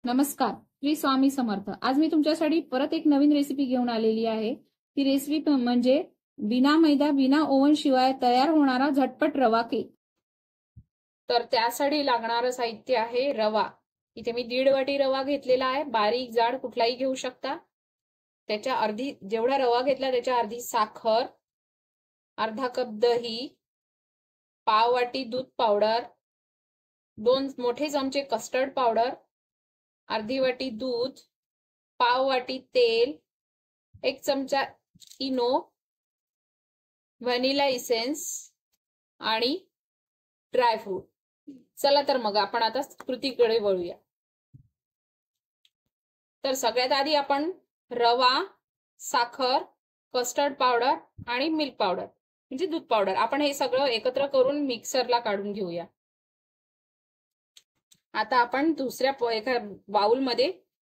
नमस्कार, श्री स्वामी समर्थ। आज मी तुमच्यासाठी परत एक नवीन रेसिपी घेऊन आलेली आहे। ती रेसिपी म्हणजे बिना मैदा बिना ओव्हन शिवाय तयार होणारा झटपट रवा केक। तर त्यासाठी लागणारं साहित्य आहे रवा। इथे मी 1.5 वाटी रवा घेतलेला आहे, बारीक जाड कुठलाही घेऊ शकता। त्याच्या अर्धी जेवढा रवा घेतला त्याच्या अर्धी साखर, अर्धा कप दही, पाव वाटी दूध पावडर, 2 मोठे चमचे कस्टर्ड पावडर, अर्धी वाटी दूध, पाव वाटी तेल, 1 चमचा इनो, व्हॅनिला इसेन्स आणि ड्रायफ्रूट। चला तर मग आपण आता कृतीकडे वळूया। तर सगळ्यात आधी आपण रवा, साखर, कस्टर्ड पावडर आणि मिल्क पावडर म्हणजे दूध पावडर आपण हे सगळं एकत्र करून मिक्सरला काढून घेऊया। आता आपण दुसऱ्या एका बाउल मध्ये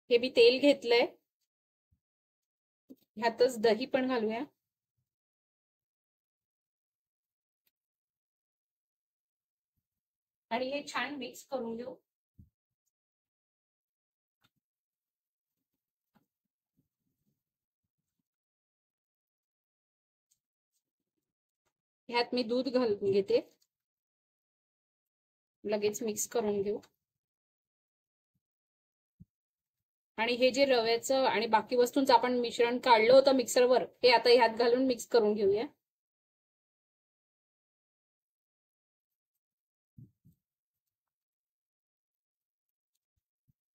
हे मी तेल घेतलंय, ह्यातच दही पण घालूया आणि हे छान मिक्स करून घेऊ। ह्यात मी दूध घालून घेते, लगेच मिक्स करून घेऊ। आणि हे जे रव्याचं आणि बाकी वस्तूंचं आपण मिश्रण काढलं होतं मिक्सरवर, हे आता ह्यात घालून मिक्स करून घेऊया।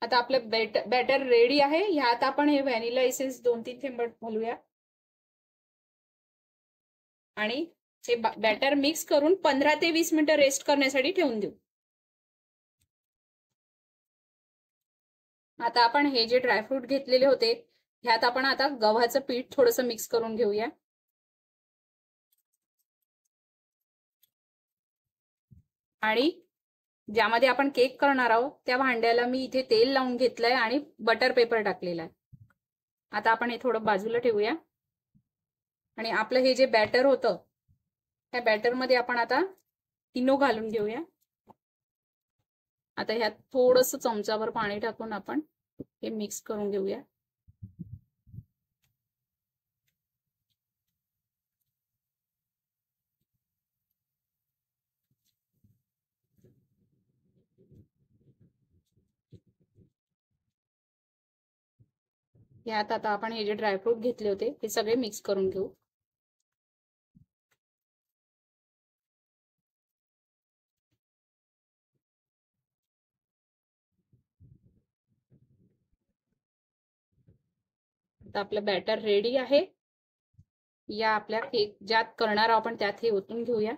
आता आपलं बॅटर रेडी आहे। ह्यात आपण हे व्हॅनिला एसेन्स 2-3 थेंब घालूया आणि हे बॅटर मिक्स करून 15 ते 20 मिनिटं रेस्ट करण्यासाठी ठेवून देऊ। आता आपण हे जे ड्रायफ्रूट घेतलेले होते ह्यात आपण आता गव्हाचं पीठ थोडंसं मिक्स करून घेऊया आणि ज्यामध्ये आपण केक करणार आहोत त्या भांड्याला मी इथे तेल लावून घेतलंय आणि बटर पेपर टाकलेला आहे। आता आपण हे थोडं बाजूला ठेवूया आणि आपलं हे जे बॅटर होतं त्या बॅटर मध्ये आपण आता इनो घालून घेऊया। आता ह्यात थोडंसं चमचाभर पाणी टाकून आपण हे मिक्स करून घेऊया। यात आता आपण हे जे ड्रायफ्रूट घेतले होते हे सगळे मिक्स करून घेऊ। आता आपलं बॅटर रेडी आहे। या आपल्या केक ज्यात करणार आहोत आपण त्यात हे ओतून घेऊया।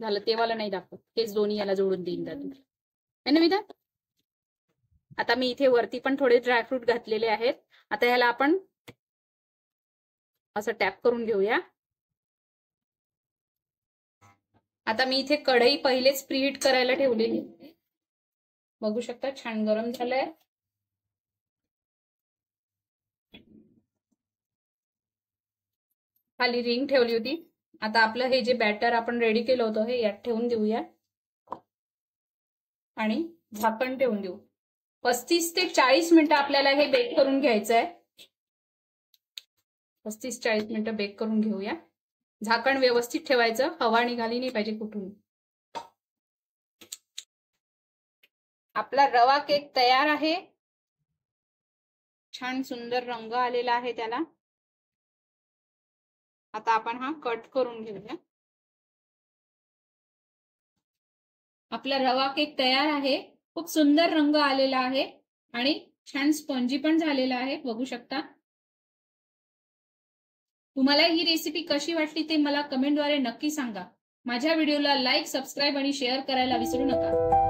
झालं, ते वाला नाही दाखवत, हेच दोन्ही याला जोडून देईन त्यातून। आता मी इथे वरती पण थोडे ड्रायफ्रूट घातलेले आहेत। आता ह्याला आपण असं टॅप करून घेऊया। आता मी इथे कढई पहिलेच प्रीहीट करायला ठेवलेली, बघू शकता छान गरम झालंय। खाली रिंग ठेवली होती। आता आपलं हे जे बॅटर आपण रेडी केलं होतं हे यात ठेवून देऊया आणि झाकण ठेवून देऊ। 35 ते 40 मिनिटं आपल्याला हे बेक करून घ्यायचं आहे। 35-40 मिनिटं बेक करून घेऊया। झाकण व्यवस्थित ठेवायचं, हवा निघाली नाही पाहिजे कुठून। आपला रवा केक तयार आहे। छान सुंदर रंग आलेला आहे त्याला। आता आपण हा कट करून घेऊया। आपला रवा केक तयार आहे। खूप सुंदर रंग आलेला आहे आणि छान स्पंजी पण झालेला आहे, बघू शकता। तुम्हाला ही रेसिपी कशी वाटली ते मला कमेंटद्वारे नक्की सांगा। माझ्या व्हिडिओला लाईक, सबस्क्राईब आणि शेअर करायला विसरू नका।